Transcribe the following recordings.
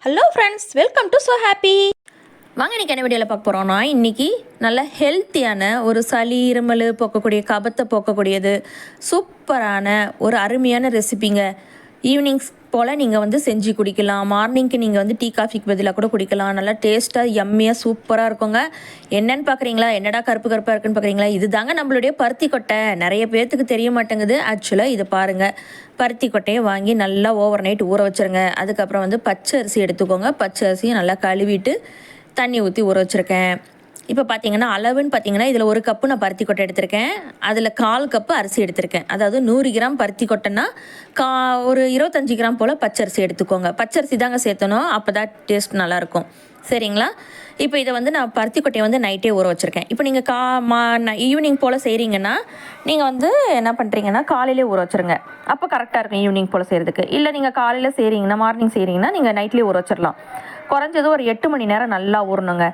Hello friends, welcome to so happy. வாங்க இன்றைக்கி என்ன வீடியோவில் பார்க்க போகிறோன்னா, இன்றைக்கி நல்ல ஹெல்த்தியான ஒரு சளி இருமல் போக்கக்கூடிய கபத்தை போக்கக்கூடியது சூப்பரான ஒரு அருமையான ரெசிபிங்க. ஈவினிங்ஸ் போல் நீங்கள் செஞ்சு குடிக்கலாம். மார்னிங்க்கு நீங்கள் டீ காஃபிக்கு பதிலாக கூட குடிக்கலாம். நல்லா டேஸ்ட்டாக யம்மியாக சூப்பராக இருக்குங்க. என்னென்னு பார்க்குறீங்களா? என்னடா கருப்பு கருப்பாக இருக்குன்னு பார்க்குறீங்களா? இது தாங்க நம்மளுடைய பருத்தி கொட்டை. நிறைய பேர்த்துக்கு தெரிய மாட்டேங்குது. ஆக்சுவலாக இது பாருங்கள், பருத்தி கொட்டையை வாங்கி நல்லா ஓவர் நைட் ஊற வச்சுருங்க. அதுக்கப்புறம் பச்சை அரிசி எடுத்துக்கோங்க. பச்சை அரிசியை நல்லா கழுவிட்டு தண்ணி ஊற்றி ஊற வச்சுருக்கேன். இப்போ பார்த்தீங்கன்னா அளவுன்னு பார்த்தீங்கன்னா, இதில் 1 கப்பு நான் பருத்தி கொட்டை எடுத்திருக்கேன். அதில் 1/4 கப்பு அரிசி எடுத்திருக்கேன். அதாவது 100 கிராம் பருத்தி கொட்டைன்னா ஒரு 25 கிராம் போல் பச்சரிசி எடுத்துக்கோங்க. பச்சரிசி தாங்க சேர்த்தணும், அப்போ தான் டேஸ்ட் நல்லாயிருக்கும். சரிங்களா? இப்போ இதை நான் பருத்தி கொட்டையை நைட்டே ஊற வச்சுருக்கேன். இப்போ நீங்கள் ஈவினிங் போல் செய்கிறீங்கன்னா, நீங்கள் என்ன பண்ணுறீங்கன்னா காலையிலே ஊற வச்சுருங்க. அப்போ கரெக்டாக இருக்கும் ஈவினிங் போல் செய்கிறதுக்கு. இல்லை நீங்கள் காலையில் செய்கிறீங்கன்னா, மார்னிங் செய்கிறீங்கன்னா நீங்கள் நைட்லேயே ஊற வச்சிடலாம். குறைஞ்சது ஒரு 8 மணி நேரம் நல்லா ஊறணுங்க.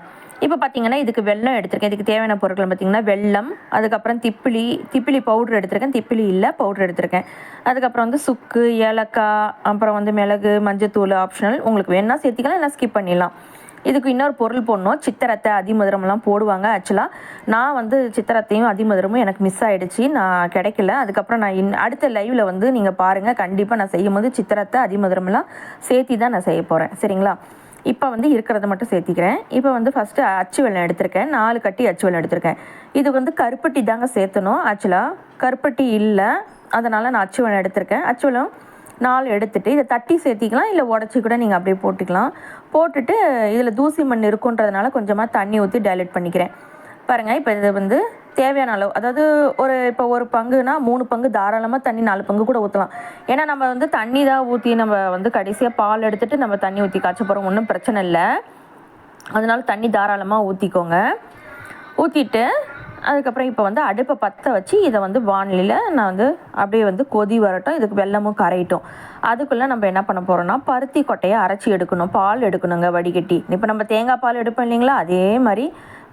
இப்போ பார்த்தீங்கன்னா இதுக்கு வெல்லம் எடுத்திருக்கேன். இதுக்கு தேவையான பொருட்கள் பார்த்தீங்கன்னா வெல்லம், அதுக்கப்புறம் திப்பிலி பவுட்ரு எடுத்திருக்கேன். திப்பிலி இல்லை, பவுட்ரு எடுத்திருக்கேன். அதுக்கப்புறம் சுக்கு, ஏலக்காய், அப்புறம் மிளகு, மஞ்சத்தூள் ஆப்ஷனல். உங்களுக்கு வேணால் சேர்த்திக்கலாம், இல்லை ஸ்கிப் பண்ணிடலாம். இதுக்கு இன்னொரு பொருள் போடணும். சித்திரத்தை, அதிமதுரம்லாம் போடுவாங்க. ஆக்சுவலாக நான் சித்திரத்தையும் அதிமதுரமும் எனக்கு மிஸ் ஆகிடுச்சு, நான் கிடைக்கல. அதுக்கப்புறம் நான் அடுத்த லைவில் நீங்கள் பாருங்கள். கண்டிப்பாக நான் செய்யும் போது சித்திரத்தை, அதிமதுரம்லாம் சேர்த்தி தான் நான் செய்ய போகிறேன். சரிங்களா? இப்போ இருக்கிறத மட்டும் சேர்த்திக்கிறேன். இப்போ ஃபஸ்ட்டு அச்சு வெல்லம் எடுத்திருக்கேன். 4 கட்டி அச்சு வெல்லம் எடுத்திருக்கேன். இது கருப்பட்டி தாங்க சேர்த்தணும். ஆக்சுவலாக கருப்பட்டி இல்லை, அதனால் நான் அச்சு வெல்லம் எடுத்திருக்கேன். அச்சு வெல்லம் 4 எடுத்துகிட்டு இதை தட்டி சேர்த்திக்கலாம், இல்லை உடச்சி கூட நீங்கள் அப்படியே போட்டுக்கலாம். போட்டுட்டு இதில் தூசி மண் இருக்குன்றதுனால கொஞ்சமாக தண்ணி ஊற்றி டைலூட் பண்ணிக்கிறேன். பாருங்கள், இப்போ இது தேவையான அளவு, அதாவது இப்போ ஒரு பங்குனா 3 பங்கு தாராளமாக தண்ணி, 4 பங்கு கூட ஊற்றலாம். ஏன்னா நம்ம தண்ணி தான் ஊற்றி நம்ம கடைசியாக பால் எடுத்துகிட்டு நம்ம தண்ணி ஊற்றி காய்ச்ச போகிறோம், ஒன்றும் பிரச்சனை இல்லை. அதனால தண்ணி தாராளமாக ஊற்றிக்கோங்க. ஊற்றிட்டு அதுக்கப்புறம் இப்போ அடுப்பை பற்ற வச்சு இதை வானிலையில் நான் அப்படியே கொதி வரட்டும். இதுக்கு வெல்லமும் கரையிட்டும். அதுக்குள்ளே நம்ம என்ன பண்ண போகிறோம்னா, பருத்தி கொட்டையை அரைச்சி எடுக்கணும். பால் எடுக்கணுங்க வடிகட்டி. இப்போ நம்ம தேங்காய் பால் எடுப்போம் இல்லைங்களா, அதே மாதிரி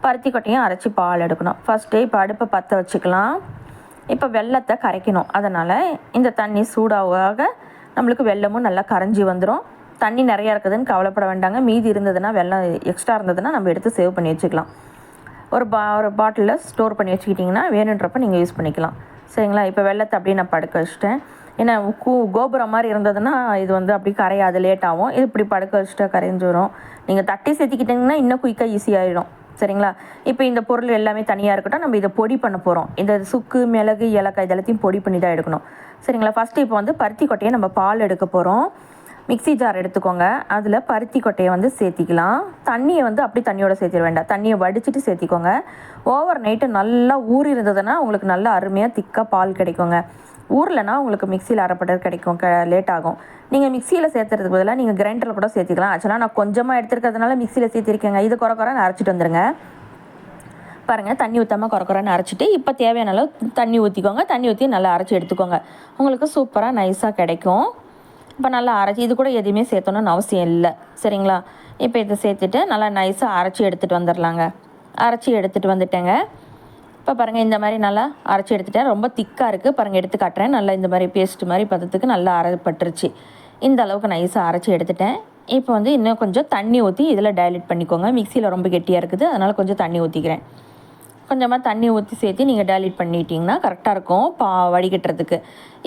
பருத்தி கொட்டையும் அரைச்சி பால் எடுக்கணும். ஃபஸ்ட்டு இப்போ அடுப்பை பற்ற வச்சுக்கலாம். இப்போ வெல்லத்தை கரைக்கணும். அதனால் இந்த தண்ணி சூடாக நம்மளுக்கு வெல்லமும் நல்லா கரைஞ்சி வந்துடும். தண்ணி நிறையா இருக்குதுன்னு கவலைப்பட வேண்டாங்க. மீதி இருந்ததுன்னா, வெல்லம் எக்ஸ்ட்ரா இருந்ததுன்னா நம்ம எடுத்து சேவ் பண்ணி வச்சுக்கலாம். ஒரு பாட்டிலில் ஸ்டோர் பண்ணி வச்சுக்கிட்டிங்கன்னா வேணுன்றப்ப நீங்கள் யூஸ் பண்ணிக்கலாம். சரிங்களா? இப்போ வெல்லத்தை அப்படியே நான் படுக்க வச்சுட்டேன். ஏன்னா கோபுரம் மாதிரி இருந்ததுன்னா இது அப்படி கரையாது, லேட் ஆகும். இது இப்படி படுக்க வச்சுட்டா கரைஞ்சி வரும். நீங்கள் தட்டி சேர்த்திக்கிட்டிங்கன்னா இன்னும் குயிக்காக ஈஸியாகிடும். சரிங்களா? இப்போ இந்த பொருள் எல்லாமே தனியாக இருக்கட்டும். நம்ம இதை பொடி பண்ண போகிறோம். இந்த சுக்கு, மிளகு, ஏலக்காய் இதெல்லாத்தையும் பொடி பண்ணி தான் எடுக்கணும். சரிங்களா? ஃபஸ்ட்டு இப்போ பருத்தி கொட்டையை நம்ம பால் எடுக்க போகிறோம். மிக்ஸி ஜார் எடுத்துக்கோங்க. அதில் பருத்தி கொட்டையை சேர்த்திக்கலாம். தண்ணியை அப்படி தண்ணியோட சேர்த்திட வேண்டாம். தண்ணியை வடிச்சிட்டு சேர்த்திக்கோங்க. ஓவர் நைட்டு நல்லா ஊறி இருந்ததுன்னா உங்களுக்கு நல்லா அருமையாக திக்காக பால் கிடைக்குங்க. ஊர்லனா உங்களுக்கு மிக்சியில் அரைப்பட்டது கிடைக்கும், லேட் ஆகும். நீங்கள் மிக்சியில் சேர்த்துறதுக்கு பதிலாக நீங்கள் கிரைண்டரில் கூட சேர்த்திக்கலாம். ஆக்சுவலாக நான் கொஞ்சமாக எடுத்துருக்கிறதுனால மிக்சியில் சேர்த்திருக்கேங்க. இது குறைன்னு அரைச்சிட்டு வந்துடுங்க. பாருங்கள், தண்ணி ஊற்றாமல் குறைன்னு அரைச்சிட்டு இப்போ தேவையான அளவு தண்ணி ஊற்றிக்கோங்க. தண்ணி ஊற்றி நல்லா அரைச்சி எடுத்துக்கோங்க. உங்களுக்கு சூப்பராக நைஸாக கிடைக்கும். இப்போ நல்லா அரைச்சி, இது கூட எதுவுமே சேர்த்தணும்னு அவசியம் இல்லை. சரிங்களா? இப்போ இதை சேர்த்துட்டு நல்லா நைஸாக அரைச்சி எடுத்துகிட்டு வந்துடலாங்க. அரைச்சி எடுத்துகிட்டு வந்துட்டேங்க. இப்போ பாருங்கள், இந்த மாதிரி நல்லா அரைச்சி எடுத்துட்டேன். ரொம்ப திக்காக இருக்குது பாருங்கள், எடுத்து காட்டுறேன். நல்லா இந்த மாதிரி பேஸ்ட் மாதிரி பதத்துக்கு நல்லா அரைப்பட்டுருச்சு. இந்த அளவுக்கு நைஸாக அரைச்சி எடுத்துட்டேன். இப்போ இன்னும் கொஞ்சம் தண்ணி ஊற்றி இதில் டைலூட் பண்ணிக்கோங்க. மிக்சியில் ரொம்ப கெட்டியாக இருக்குது, அதனால் கொஞ்சம் தண்ணி ஊற்றிக்கிறேன். கொஞ்சமாக தண்ணி ஊற்றி சேர்த்து நீங்கள் டைலூட் பண்ணிட்டீங்கன்னா கரெக்டாக இருக்கும் வடிகட்டுறதுக்கு.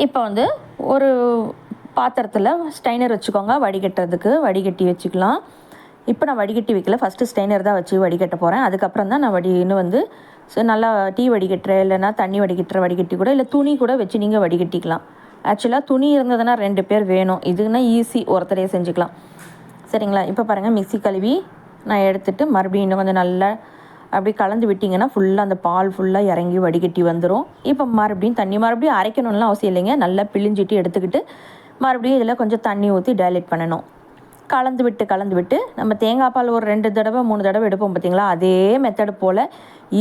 இப்போ ஒரு பாத்திரத்தில் ஸ்டைனர் வச்சுக்கோங்க. வடிகட்டி வச்சுக்கலாம். இப்போ நான் வடிகட்டி வைக்கல, ஃபஸ்ட்டு ஸ்டைனர் தான் வச்சு வடிகட்ட போகிறேன். அதுக்கப்புறம் தான் நான் நல்லா டீ வடிகட்டுற, இல்லைனா தண்ணி வடிகட்டி கூட, இல்லை துணி கூட வச்சு நீங்கள் வடிகட்டிக்கலாம். ஆக்சுவலாக துணி இருந்ததுன்னா 2 பேர் வேணும். இதுன்னா ஈஸி, ஒருத்தரையே செஞ்சுக்கலாம். சரிங்களா? இப்போ பாருங்கள், மிக்ஸி கழுவி நான் எடுத்துகிட்டு மறுபடியும் இன்னும் கொஞ்சம் நல்லா அப்படி கலந்து விட்டிங்கன்னா ஃபுல்லாக அந்த பால் ஃபுல்லாக இறங்கி வடிகட்டி வந்துடும். இப்போ மறுபடியும் அரைக்கணும்லாம் அவசியம் இல்லைங்க. நல்லா பிழிஞ்சிட்டு எடுத்துக்கிட்டு மறுபடியும் இதில் கொஞ்சம் தண்ணி ஊற்றி டைலூட் பண்ணணும். கலந்து விட்டு நம்ம தேங்காய் பால் ஒரு 2 தடவை 3 தடவை எடுப்போம் பார்த்தீங்களா, அதே மெத்தடு போல்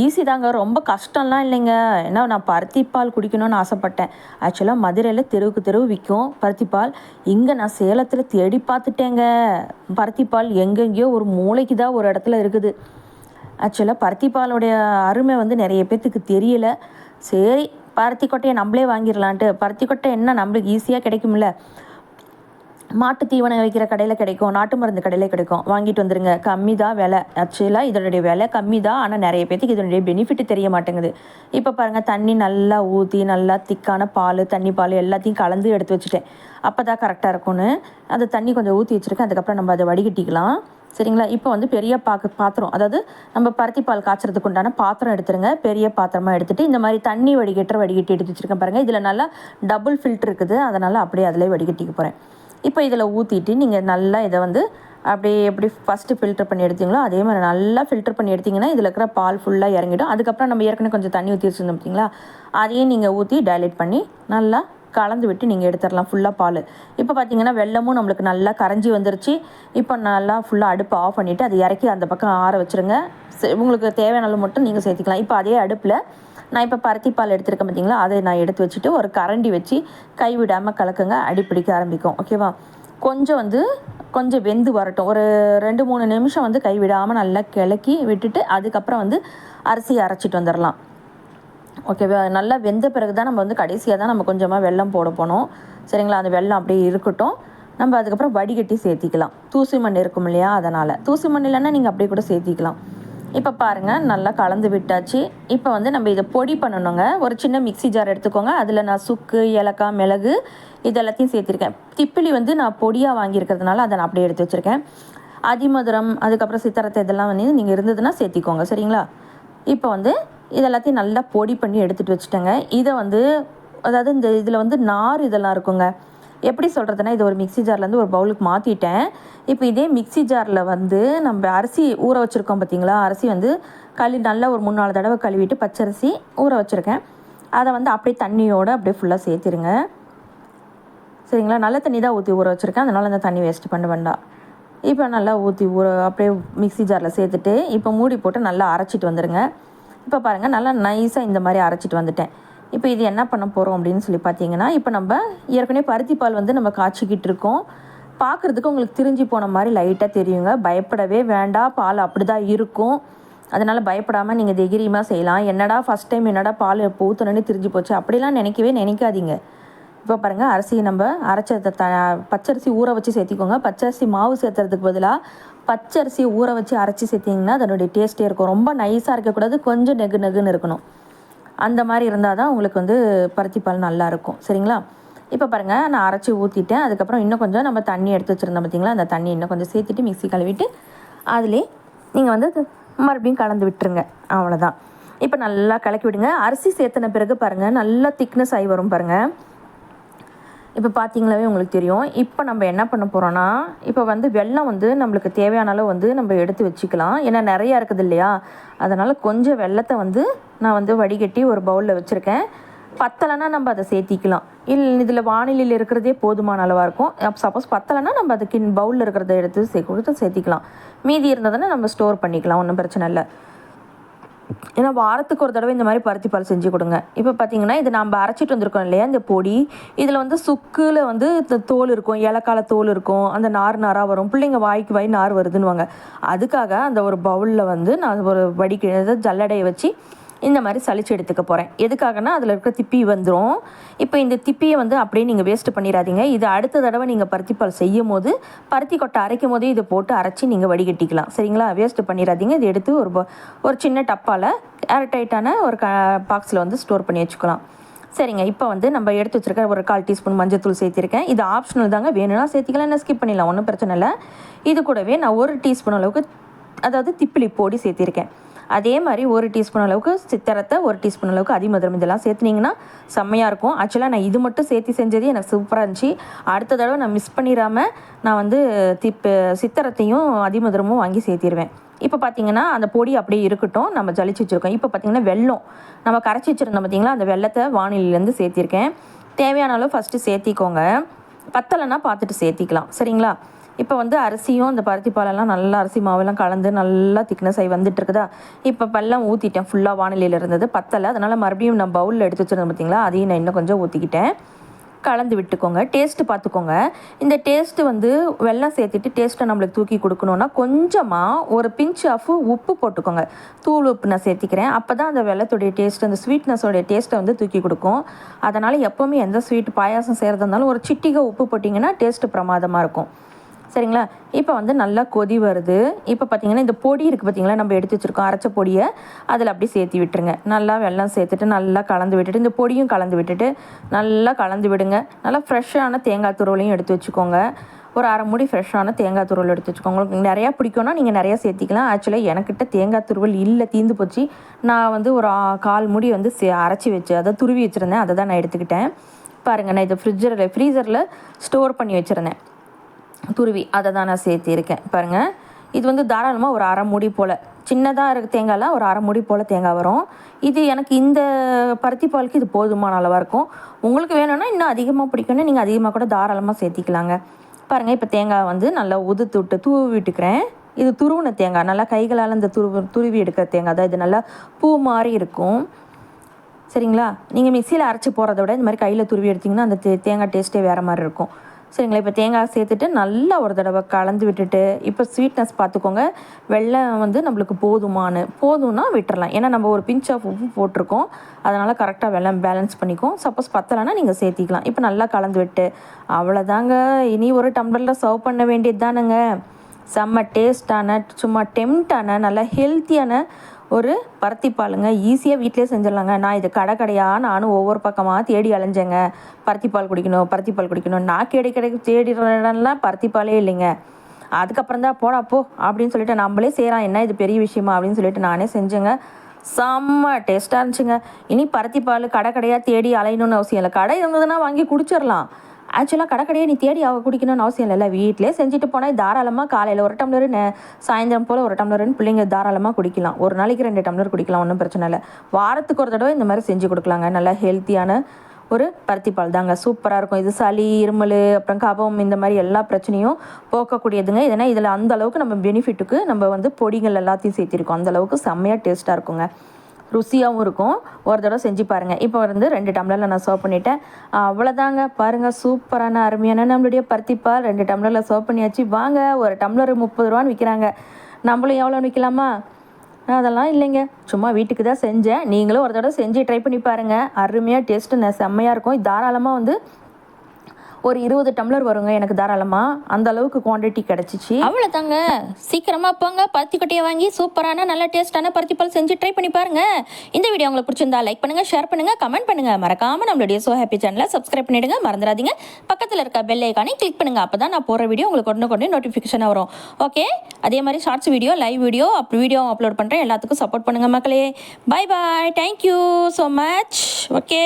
ஈஸி தாங்க, ரொம்ப கஷ்டம்லாம் இல்லைங்க. ஏன்னா நான் பருத்தி பால் குடிக்கணும்னு ஆசைப்பட்டேன். ஆக்சுவலாக மதுரையில் தெருவு விற்கும் பருத்தி பால். இங்கே நான் சேலத்தில் தேடி பார்த்துட்டேங்க. பருத்தி பால் எங்கெங்கேயோ ஒரு மூளைக்கு தான் ஒரு இடத்துல இருக்குது. ஆக்சுவலாக பருத்தி பாலோடைய அருமை நிறைய பேர்த்துக்கு தெரியல. சரி, பருத்தி கொட்டையை நம்மளே வாங்கிடலான்ட்டு. பருத்தி கொட்டை என்ன நம்மளுக்கு ஈஸியாக கிடைக்கும்ல. மாட்டு தீவனம் வைக்கிற கடையில் கிடைக்கும், நாட்டு மருந்து கடையில் கிடைக்கும், வாங்கிட்டு வந்துருங்க. கம்மி தான் விலை. ஆக்சுவலாக இதனுடைய விலை கம்மி தான், ஆனால் நிறைய பேத்துக்கு இதனுடைய பெனிஃபிட் தெரிய மாட்டேங்குது. இப்போ பாருங்கள், தண்ணி நல்லா ஊற்றி நல்லா திக்கான பால், தண்ணி பால் எல்லாத்தையும் கலந்து எடுத்து வச்சுட்டேன். அப்போ தான் கரெக்டாக இருக்கும்னு அந்த தண்ணி கொஞ்சம் ஊற்றி வச்சுருக்கேன். அதுக்கப்புறம் நம்ம அதை வடிகட்டிக்கலாம். சரிங்களா? இப்போ வந்து பெரிய பாத்திரம், அதாவது நம்ம பருத்தி பால் காய்ச்சறதுக்கு உண்டான பாத்திரம் எடுத்துருங்க. பெரிய பாத்திரமாக எடுத்துகிட்டு இந்த மாதிரி தண்ணி வடிகட்டி எடுத்து வச்சுருக்கேன் பாருங்கள். இதில் நல்லா டபுள் ஃபில்ட்ரு இருக்குது, அதனால் அப்படியே அதிலே வடிகட்டிக்க போகிறேன். இப்போ இதில் ஊற்றிட்டு நீங்கள் நல்லா இதை வந்து அப்படியே எப்படி ஃபஸ்ட்டு ஃபில்டர் பண்ணி எடுத்தீங்களோ அதே மாதிரி நல்லா ஃபில்டர் பண்ணி எடுத்திங்கன்னா இதில் இருக்கிற பால் ஃபுல்லாக இறங்கிடும். அதுக்கப்புறம் நம்ம ஏற்கனவே கொஞ்சம் தண்ணி ஊற்றி வச்சுருந்தோம் பார்த்தீங்களா, அதையும் நீங்கள் ஊற்றி டைலேட் பண்ணி நல்லா கலந்து விட்டு நீங்கள் எடுத்துடலாம் ஃபுல்லாக பால். இப்போ பார்த்தீங்கன்னா வெல்லமும் நம்மளுக்கு நல்லா கரைஞ்சி வந்துருச்சு. இப்போ நல்லா ஃபுல்லாக அடுப்பு ஆஃப் பண்ணிவிட்டு அதை இறக்கி அந்த பக்கம் ஆற வச்சுருங்க. உங்களுக்கு தேவையான அளவு மட்டும் நீங்கள் சேர்த்திக்கலாம். இப்போ அதே அடுப்பில் நான் இப்போ பருத்தி பால் எடுத்துருக்கேன் பார்த்தீங்களா, அதை நான் எடுத்து வச்சுட்டு ஒரு கரண்டி வச்சு கைவிடாமல் கலக்குங்க. அடிப்பிடிக்க ஆரம்பிக்கும். ஓகேவா? கொஞ்சம் வெந்து வரட்டும். ஒரு 2-3 நிமிஷம் வந்து கைவிடாமல் நல்லா கிளக்கி விட்டுட்டு அதுக்கப்புறம் வந்து அரிசி அரைச்சிட்டு வந்துடலாம். ஓகேவா? நல்லா வெந்த பிறகு தான் நம்ம வந்து கடைசியாக தான் நம்ம கொஞ்சமாக வெல்லம் போட போனோம். சரிங்களா? அந்த வெல்லம் அப்படியே இருக்கட்டும். நம்ம அதுக்கப்புறம் வடிகட்டி சேர்த்திக்கலாம். தூசி மண் இருக்கும் இல்லையா, அதனால். தூசி மண் இல்லைன்னா நீங்கள் அப்படியே கூட சேர்த்திக்கலாம். இப்போ பாருங்கள், நல்லா கலந்து விட்டாச்சு. இப்போ வந்து நம்ம இதை பொடி பண்ணணுங்க. ஒரு சின்ன மிக்சி ஜார் எடுத்துக்கோங்க. அதில் நான் சுக்கு, ஏலக்காய், மிளகு இது எல்லாத்தையும் சேர்த்துருக்கேன். திப்பிலி வந்து நான் பொடியாக வாங்கியிருக்கிறதுனால அதை நான் அப்படியே எடுத்து வச்சுருக்கேன். அதிமதுரம், அதுக்கப்புறம் சித்தரத்தை இதெல்லாம் வந்து நீங்கள் இருந்ததுன்னா சேர்த்திக்கோங்க. சரிங்களா? இப்போ வந்து இதெல்லாத்தையும் நல்லா பொடி பண்ணி எடுத்துகிட்டு வச்சுட்டேங்க. இதை வந்து அதாவது இந்த இதில் வந்து நார் இதெல்லாம் இருக்குங்க. எப்படி சொல்கிறதுனா, இது ஒரு மிக்சி ஜார்லேருந்து ஒரு பவுலுக்கு மாற்றிட்டேன். இப்போ இதே மிக்சி ஜாரில் வந்து நம்ம அரிசி ஊற வச்சுருக்கோம் பார்த்தீங்களா, அரிசி வந்து நல்லா ஒரு 3-4 தடவை கழுவிட்டு பச்சரிசி ஊற வச்சுருக்கேன். அதை வந்து அப்படியே தண்ணியோடு அப்படியே ஃபுல்லாக சேர்த்திருங்க. சரிங்களா? நல்ல தண்ணி தான் ஊற்றி ஊற வச்சுருக்கேன், அதனால் அந்த தண்ணி வேஸ்ட் பண்ண வேண்டாம். இப்போ நல்லா ஊற்றி அப்படியே மிக்சி ஜாரில் சேர்த்துட்டு இப்போ மூடி போட்டு நல்லா அரைச்சிட்டு வந்துடுங்க. இப்போ பாருங்கள், நல்லா நைஸாக இந்த மாதிரி அரைச்சிட்டு வந்துட்டேன். இப்போ இது என்ன பண்ண போகிறோம் அப்படின்னு சொல்லி பார்த்தீங்கன்னா, இப்போ நம்ம ஏற்கனவே பருத்தி பால் வந்து நம்ம காய்ச்சிக்கிட்டு இருக்கோம். பார்க்குறதுக்கு உங்களுக்கு திரிஞ்சு போன மாதிரி லைட்டாக தெரியுங்க. பயப்படவே வேண்டாம், பால் அப்படி தான் இருக்கும். அதனால் பயப்படாமல் நீங்கள் தைரியமாக செய்யலாம். ஃபஸ்ட் டைம் பால் ஊற்றணுன்னு திரிஞ்சு போச்சு அப்படிலாம் நினைக்காதீங்க. இப்போ பாருங்கள், அரிசி நம்ம அரைச்ச பச்சரிசி ஊற வச்சு சேர்த்திக்கோங்க. பச்சரிசி மாவு சேர்த்துறதுக்கு பதிலாக பச்சரிசி ஊற வச்சு அரைச்சி சேர்த்திங்கன்னா அதனுடைய டேஸ்ட்டே இருக்கும். ரொம்ப நைஸாக இருக்கக்கூடாது, கொஞ்சம் நெகுன்னு இருக்கணும். அந்த மாதிரி இருந்தால் தான் உங்களுக்கு வந்து பருத்தி பால் நல்லாயிருக்கும். சரிங்களா? இப்போ பாருங்கள், நான் அரைச்சி ஊற்றிட்டேன். அதுக்கப்புறம் இன்னும் கொஞ்சம் நம்ம தண்ணி எடுத்து வச்சுருந்தோம் பார்த்தீங்களா, அந்த தண்ணி இன்னும் கொஞ்சம் சேர்த்துட்டு மிக்ஸி கழுவிட்டு அதிலே நீங்கள் வந்து மறுபடியும் கலந்து விட்டுருங்க. அவ்வளோதான். இப்போ நல்லா கலக்கி விடுங்க. அரிசி சேர்த்துன பிறகு பாருங்கள், நல்லா திக்னஸ் ஆகி வரும் பாருங்கள். இப்போ பார்த்தீங்களாவே உங்களுக்கு தெரியும். இப்போ நம்ம என்ன பண்ண போகிறோன்னா, இப்போ வந்து வெல்லம் வந்து நம்மளுக்கு தேவையான அளவு வந்து நம்ம எடுத்து வச்சுக்கலாம். ஏன்னா நிறையா இருக்குது இல்லையா, அதனால் கொஞ்சம் வெல்லத்தை வந்து நான் வந்து வடிகட்டி ஒரு பவுலில் வச்சுருக்கேன். பத்தலைன்னா நம்ம அதை சேர்த்திக்கலாம். இதில் வானிலையில் இருக்கிறதே போதுமான அளவாக இருக்கும். சப்போஸ் பத்தலைன்னா நம்ம அதுக்கு பவுலில் இருக்கிறத எடுத்து கொடுத்து சேர்த்திக்கலாம். மீதி இருந்ததுன்னா நம்ம ஸ்டோர் பண்ணிக்கலாம், ஒன்றும் பிரச்சனை இல்லை. ஏன்னா வாரத்துக்கு ஒரு தடவை இந்த மாதிரி பருத்தி பால் செஞ்சு கொடுங்க. இப்போ பார்த்தீங்கன்னா, இது நம்ம அரைச்சிட்டு வந்திருக்கோம் இல்லையா, இந்த பொடி, இதில் வந்து சுக்கில் வந்து தோல் இருக்கும், ஏலக்கால தோல் இருக்கும், அந்த நாராக வரும். பிள்ளைங்க வாய் நார் வருதுன்னுவாங்க. அதுக்காக அந்த ஒரு பவுலில் வந்து நான் ஒரு ஜல்லடையை வச்சு இந்த மாதிரி சளிச்சு எடுத்துக்க போகிறேன். எதுக்காகனா அதில் இருக்கிற திப்பி வந்துடும். இப்போ இந்த திப்பியை வந்து அப்படியே நீங்கள் வேஸ்ட்டு பண்ணிடாதீங்க. இது அடுத்த தடவை நீங்கள் பருத்திப்பால் செய்யும் போது பருத்தி கொட்டை அரைக்கும் போதே இதை போட்டு அரைச்சி நீங்கள் வடிகட்டிக்கலாம். சரிங்களா? வேஸ்ட்டு பண்ணிடாதீங்க. இது எடுத்து ஒரு சின்ன டப்பாவில் ஏர்டைட்டான ஒரு பாக்ஸில் வந்து ஸ்டோர் பண்ணி வச்சுக்கலாம். சரிங்க. இப்போ வந்து நம்ம எடுத்து வச்சுருக்க ஒரு 1/4 டீஸ்பூன் மஞ்சத்தூள் சேர்த்திருக்கேன். இது ஆப்ஷனல் தாங்க, வேணும்னா சேர்த்திக்கலாம், என்ன ஸ்கிப் பண்ணிடலாம், ஒன்றும் பிரச்சனை இல்லை. இது கூடவே நான் 1 டீஸ்பூன் அளவுக்கு அதாவது திப்பிலி பொடி சேர்த்திருக்கேன். அதே மாதிரி 1 டீஸ்பூன் அளவுக்கு சித்தரத்தை, 1 டீஸ்பூன் அளவுக்கு அதிமதுரம் இதெல்லாம் சேர்த்துனிங்கன்னா செம்மையாக இருக்கும். ஆக்சுவலாக நான் இது மட்டும் சேர்த்து செஞ்சது எனக்கு சூப்பராக இருந்துச்சு. அடுத்த தடவை நான் மிஸ் பண்ணிடாமல் நான் வந்து சித்தரத்தையும் அதிமதுரமும் வாங்கி சேர்த்திடுவேன். இப்போ பார்த்தீங்கன்னா அந்த பொடி அப்படியே இருக்கட்டும், நம்ம ஜலிச்சு வச்சுருக்கோம். இப்போ பார்த்தீங்கன்னா வெல்லம் நம்ம கரைச்சி வச்சுருந்தோம் பார்த்தீங்களா, அந்த வெல்லத்தை வானிலையிலேருந்து சேர்த்திருக்கேன். தேவையான அளவு ஃபஸ்ட்டு சேர்த்திக்கோங்க. பத்தலைன்னா பார்த்துட்டு சேர்த்திக்கலாம். சரிங்களா? இப்போ வந்து அரிசியும் இந்த பருத்தி பாலெல்லாம் நல்லா அரிசி மாவெல்லாம் கலந்து நல்லா திக்னஸ் ஆகி வந்துட்டு இருக்குதா. இப்போ வெல்லம் ஊற்றிட்டேன், ஃபுல்லாக வானிலையில் இருந்தது பத்தலை. அதனால் மறுபடியும் நான் பவுலில் எடுத்து வச்சுருந்தேன் பார்த்தீங்களா, அதையும் நான் இன்னும் கொஞ்சம் ஊற்றிக்கிட்டேன். கலந்து விட்டுக்கோங்க. டேஸ்ட்டு பார்த்துக்கோங்க. இந்த டேஸ்ட்டு வந்து வெல்லம் சேர்த்துட்டு டேஸ்ட்டை நம்மளுக்கு தூக்கி கொடுக்கணுன்னா கொஞ்சமாக ஒரு பிஞ்ச் ஆஃப் உப்பு போட்டுக்கோங்க. தூள் உப்பு நான் சேர்த்திக்கிறேன். அப்போ தான் அந்த வெல்லத்துடைய டேஸ்ட், அந்த ஸ்வீட்னஸோடைய டேஸ்ட்டை வந்து தூக்கி கொடுக்கும். அதனால் எப்போவுமே எந்த ஸ்வீட் பாயாசம் செய்கிறதா இருந்தாலும் ஒரு சிட்டிகை உப்பு போட்டிங்கன்னா டேஸ்ட்டு பிரமாதமாக இருக்கும். சரிங்களா? இப்போ வந்து நல்லா கொதி வருது. இப்போ பார்த்திங்கன்னா இந்த பொடி இருக்குது பார்த்திங்களா, நம்ம எடுத்து வச்சுருக்கோம் அரைச்ச பொடியை அதில் அப்படி சேர்த்து விட்டுருங்க. நல்லா வெல்லம் சேர்த்துட்டு நல்லா கலந்து விட்டுட்டு இந்த பொடியும் கலந்து விட்டுட்டு நல்லா கலந்து விடுங்க. நல்லா ஃப்ரெஷ்ஷான தேங்காய் துருவலையும் எடுத்து வச்சுக்கோங்க. ஒரு அரை மூடி ஃப்ரெஷ்ஷான தேங்காய் துருவல் எடுத்து வச்சுக்கோங்க. உங்களுக்கு நிறையா பிடிக்கும்னா நீங்கள் நிறையா சேர்த்திக்கலாம். ஆக்சுவலாக எனக்கிட்ட தேங்காய் துருவல் இல்லை, தீந்து போச்சு. நான் வந்து ஒரு 1/4 மூடி வந்து அரைச்சி வச்சு அதை துருவி வச்சுருந்தேன். அதை தான் நான் எடுத்துக்கிட்டேன். பாருங்கள், நான் இதை ஃப்ரீசரில் ஸ்டோர் பண்ணி வச்சுருந்தேன் துருவி, அதை தான் நான் சேர்த்திருக்கேன். பாருங்கள், இது வந்து தாராளமாக ஒரு அரை மூடி போல், சின்னதாக இருக்க தேங்காயில் ஒரு அரை மூடி போல் தேங்காய் வரும். இது எனக்கு இந்த பருத்தி பாலுக்கு இது போதுமான அளவாக இருக்கும். உங்களுக்கு வேணும்னா இன்னும் அதிகமாக பிடிக்கும்னா நீங்கள் அதிகமாக கூட தாராளமாக சேர்த்திக்கலாங்க. பாருங்கள், இப்போ தேங்காய் வந்து நல்லா உதுத்து விட்டு தூவி விட்டுக்கிறேன். இது துருவின தேங்காய், நல்லா கைகளால் இந்த துருவி எடுக்கிற தேங்காய் தான். இது நல்லா பூ மாதிரி இருக்கும். சரிங்களா? நீங்கள் மிக்சியில் அரைச்சி போகிறத விட இந்த மாதிரி கையில் துருவி எடுத்திங்கன்னா அந்த தேங்காய் டேஸ்ட்டே வேறு மாதிரி இருக்கும். சரிங்களா? இப்போ தேங்காய் சேர்த்துட்டு நல்லா ஒரு தடவை கலந்து விட்டுட்டு இப்போ ஸ்வீட்னஸ் பார்த்துக்கோங்க. வெல்லம் வந்து நம்மளுக்கு போதும்னா விட்டுறலாம். ஏன்னா நம்ம ஒரு பிஞ்ச் ஆஃப் உப்பு போட்டிருக்கோம். அதனால் கரெக்டாக வெல்லம் பேலன்ஸ் பண்ணிக்கும். சப்போஸ் பத்தலைன்னா நீங்கள் சேர்த்திக்கலாம். இப்போ நல்லா கலந்து விட்டு அவ்வளோதாங்க. இனி ஒரு டம்ளரில் சர்வ் பண்ண வேண்டியது தானுங்க. செம்ம டேஸ்டான, சும்மா டெம்ட்டான, நல்லா ஹெல்த்தியான ஒரு பருத்தி பாலுங்க. ஈஸியாக வீட்டிலே செஞ்சிடலாங்க. நான் இது கடையாக நானும் ஒவ்வொரு பக்கமாக தேடி அலைஞ்சேங்க. பருத்தி பால் குடிக்கணும். நான் தேடிற இடம்லாம் பருத்தி பாலே இல்லைங்க. அதுக்கப்புறம் தான் போடா போ அப்படின்னு சொல்லிட்டு நம்மளே செய்கிறோம், என்ன இது பெரிய விஷயமா அப்படின்னு சொல்லிட்டு நானே செஞ்சேங்க. செம்ம டேஸ்ட்டாக இருந்துச்சுங்க. இனி பருத்தி பால் கடையாக தேடி அலையணும்னு அவசியம் இல்லை. கடை இருந்ததுன்னா வாங்கி குடிச்சிடலாம். ஆக்சுவலாக கடையை நீ தேடி குடிக்கணும்னு அவசியம் இல்லைல்ல. வீட்டிலே செஞ்சுட்டு போனால் தாராளமாக காலையில் ஒரு டம்ளர், சாயந்தரம் போல் ஒரு டம்ளர்னு பிள்ளைங்க தாராளமாக குடிக்கலாம். ஒரு நாளைக்கு 2 டம்ளர் குடிக்கலாம், ஒன்றும் பிரச்சனை இல்லை. வாரத்துக்கு ஒரு தடவை இந்த மாதிரி செஞ்சு கொடுக்கலாங்க. நல்லா ஹெல்த்தியான ஒரு பருத்தி பால் தாங்க. சூப்பராக இருக்கும். இது சளி, இருமல், அப்புறம் கபம், இந்த மாதிரி எல்லா பிரச்சனையும் போக்கக்கூடியதுங்க. இதனால் இதில் அந்தளவுக்கு நம்ம பெனிஃபிட்டுக்கு நம்ம வந்து பொடிகள் எல்லாத்தையும் சேர்த்திருக்கோம். அந்தளவுக்கு செம்மையாக டேஸ்ட்டாக இருக்குங்க. ருசியாகவும் இருக்கும். ஒரு தடவை செஞ்சு பாருங்கள். இப்போ வந்து 2 டம்ளரில் நான் சர்வ் பண்ணிட்டேன். அவ்வளோதாங்க. பாருங்கள், சூப்பரான அருமையான நம்மளுடைய பருத்திப்பால் 2 டம்ளரில் சர்வ் பண்ணியாச்சு. வாங்க, ஒரு டம்ளர் 30 ரூபான்னு விற்கிறாங்க. நம்மளும் எவ்வளோன்னு விற்கலாமா? அதெல்லாம் இல்லைங்க, சும்மா வீட்டுக்கு தான் செஞ்சேன். நீங்களும் ஒரு தடவை செஞ்சு ட்ரை பண்ணி பாருங்கள். அருமையாக டேஸ்ட்டு செம்மையாக இருக்கும். தாராளமாக வந்து ஒரு 20 டம்ளர் வருங்க எனக்கு தாராளமாக. அந்த அளவுக்கு குவான்டிட்டி கிடச்சிச்சு. அவ்வளோதாங்க. சீக்கிரமாக போங்க, பருத்தி கொட்டையை வாங்கி சூப்பரான நல்ல டேஸ்ட்டான பருத்தி பால் செஞ்சு ட்ரை பண்ணி பாருங்கள். இந்த வீடியோ உங்களுக்கு பிடிச்சிருந்தா லைக் பண்ணுங்கள், ஷேர் பண்ணுங்கள், கமெண்ட் பண்ணுங்கள். மறக்காமல் நம்மளுடைய சோ ஹாப்பி சேனலை சப்ஸ்கிரைப் பண்ணிவிடுங்க. மறந்துடாதீங்க, பக்கத்தில் இருக்க பெல் ஐக்கானே கிளிக் பண்ணுங்கள். அப்போ தான் நான் போகிற வீடியோ உங்களுக்கு கொண்டு நோட்டிஃபிகேஷன் வரும். ஓகே, அதே மாதிரி shorts video, live video upload பண்ணுறேன். எல்லாத்துக்கும் சப்போர்ட் பண்ணுங்கள் மக்களே. Bye bye. Thank you so much. Okay.